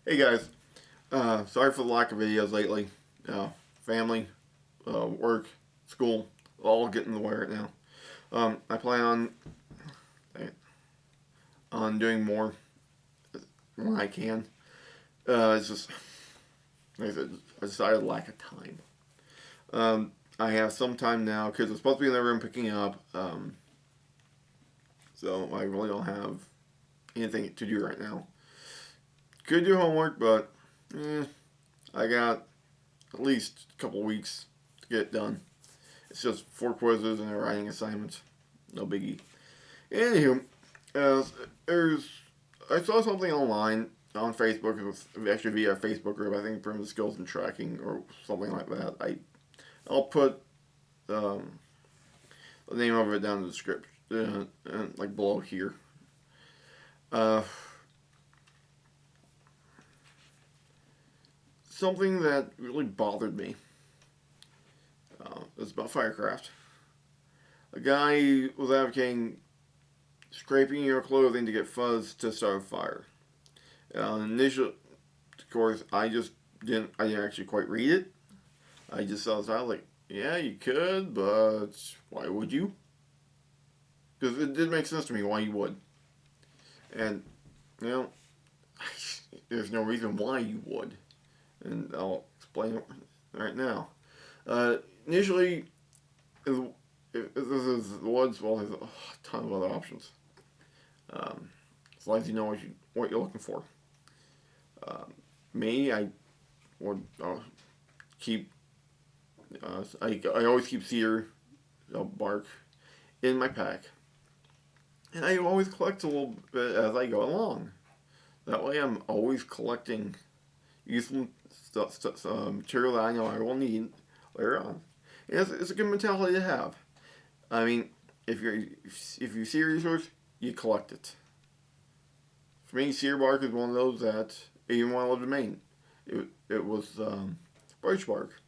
Hey guys, sorry for the lack of videos lately. Family, work, school, all getting in the way right now. I plan on doing more when I can. It's just, like I said, I decided lack of time. I have some time now because I'm supposed to be in the room picking up, so I really don't have anything to do right now. Could do homework, but I got at least a couple weeks to get it done. It's just 4 quizzes and a writing assignment. No biggie. Anywho, uh, there's I saw something online on Facebook. It was actually via a Facebook group. I think from the skills and tracking or something like that. I'll put um, the name of it down in the description, like below here. Uh, Something that really bothered me is about Firecraft. A guy was advocating scraping your clothing to get fuzz to start a fire. Initially, of course, I didn't actually quite read it. I just saw this. I was like, yeah, you could, but why would you? Because it did make sense to me why you would. And, you know, there's no reason why you would. And I'll explain it right now. Uh, Initially, if this is the woods, well, there's a ton of other options. As long as you know what you're looking for. Um, Me, I would keep. I always keep cedar bark in my pack, and I always collect a little bit as I go along. That way, I'm always collecting useful material that I know I will need later on. And it's a good mentality to have. I mean, if you see a resource, you collect it. For me, cedar bark is one of those that even when I lived in Maine, it was birch bark.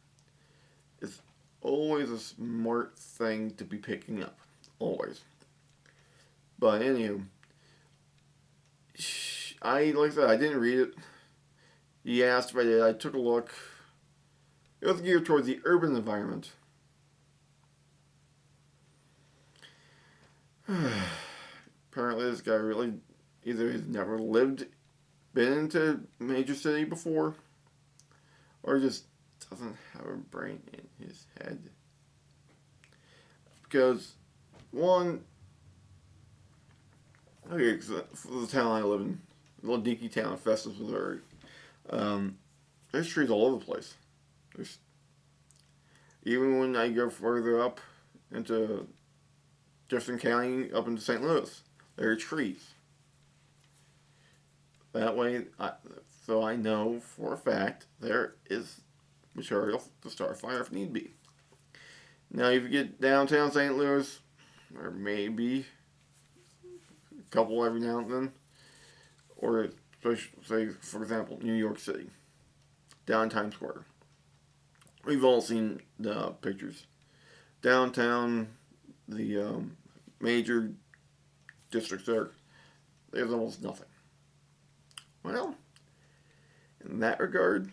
It's always a smart thing to be picking up, always. But anywho, I like I said, I didn't read it. He asked if I did. I took a look. It was geared towards the urban environment. Apparently, this guy really either has never been into a major city before, or just doesn't have a brain in his head. Because, one, okay, for the town I live in, a little dinky town of Festus, Missouri, um, there's trees all over the place. There's even when I go further up into Jefferson County, up into St. Louis, there are trees. That way, so I know for a fact there is material to start a fire if need be. Now, if you get downtown St. Louis, there may be a couple every now and then, or say, for example, New York City, down Times Square. We've all seen the pictures. Downtown, the major districts there, there's almost nothing. Well, in that regard,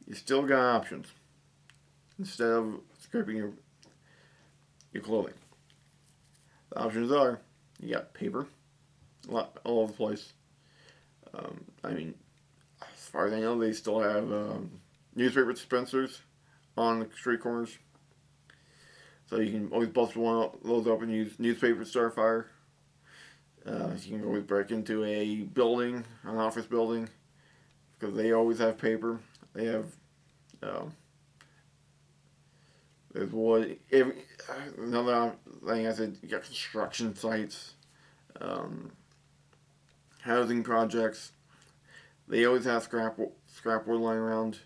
you still got options instead of scraping your clothing. The options are you got paper all over the place. I mean, as far as I know, they still have newspaper dispensers on the street corners. So you can always bust one of those up and use newspaper to start a fire. You can always break into a building, an office building, because they always have paper. They have, uh, there's wood. Another thing I said, you got construction sites, um, housing projects. They always have scrap wood lying around.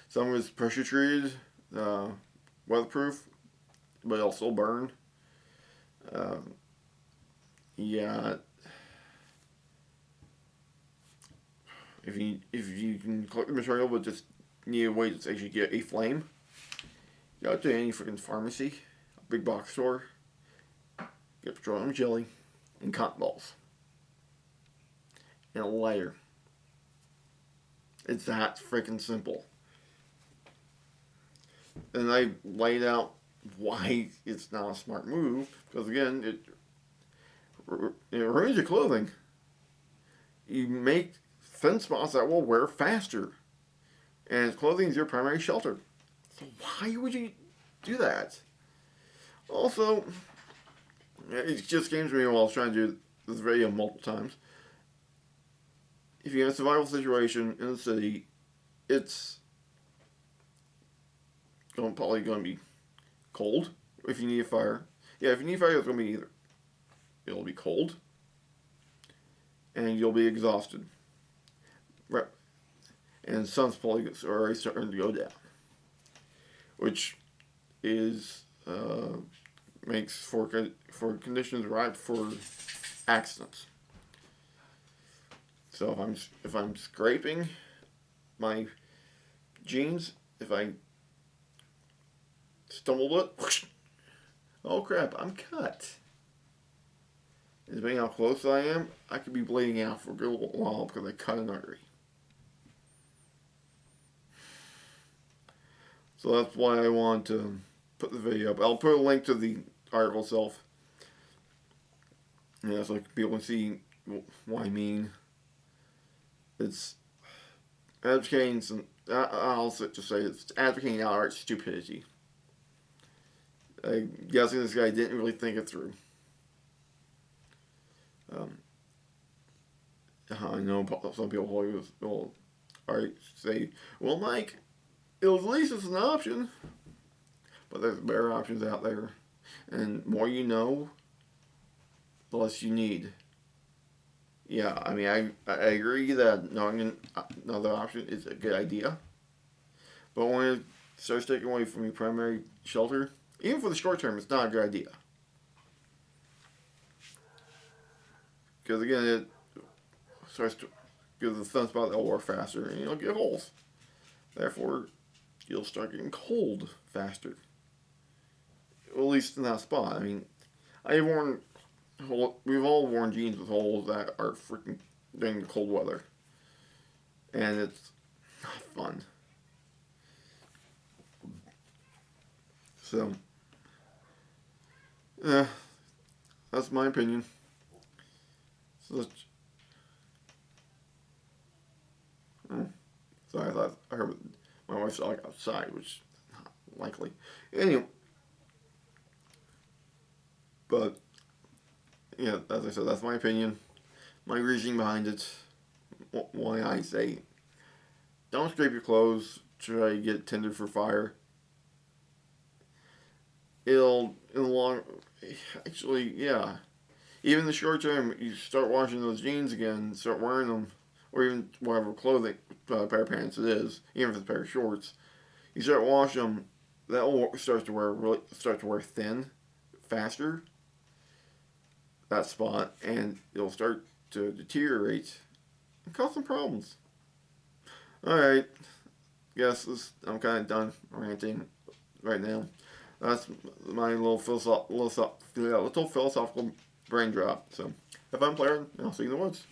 Some of it's pressure treated, weatherproof, but it'll still burn. Um, yeah, if you can collect the material but just need a way to actually get a flame, go to any freaking pharmacy, a big box store, get petroleum jelly and cotton balls and a lighter. It's that freaking simple. And I laid out why it's not a smart move, because again, it ruins your clothing. You make thin spots that will wear faster, and clothing is your primary shelter. So why would you do that? Also, it just came to me while I was trying to do this video multiple times. If you're in a survival situation in the city, it's probably going to be cold. If you need a fire, yeah, if you need fire, it's going to be either it'll be cold, and you'll be exhausted. Right, and the sun's probably already starting to go down, which is makes for conditions right for accidents. So if I'm scraping my jeans, if I stumble it, whoosh, oh crap, I'm cut. And depending on how close I am, I could be bleeding out for a good while because I cut an artery. So that's why I want to put the video up. I'll put a link to the article itself. Yeah, so people can see what I mean. It's advocating some. I'll just say it's advocating outright stupidity. I'm guessing this guy didn't really think it through. I know some people will say, "Well, Mike, at least it's an option." But there's better options out there, and more you know, the less you need. Yeah, I mean, I agree that knowing another option is a good idea. But when it starts taking away from your primary shelter, even for the short term, it's not a good idea. Because again, it starts to give the sunspot that will wear faster, and you'll get holes. Therefore, you'll start getting cold faster. At least in that spot. I mean, we've all worn jeans with holes that are freaking during the cold weather, and it's not fun. So, yeah, that's my opinion. So, sorry, I thought I heard my wife's dog outside, which is not likely. Anyway, but yeah, as I said, that's my opinion, my reasoning behind it. Why I say don't scrape your clothes. Try to get tended for fire. It'll in the long, actually, yeah. Even in the short term, you start washing those jeans again, start wearing them, or even whatever clothing, pair of pants it is, even if it's a pair of shorts. You start washing them, that will start to wear thin, faster. That spot, and it'll start to deteriorate and cause some problems. All right, I'm kind of done ranting right now. That's my little philosophical brain drop. So, have fun, player. I'll see you in the woods.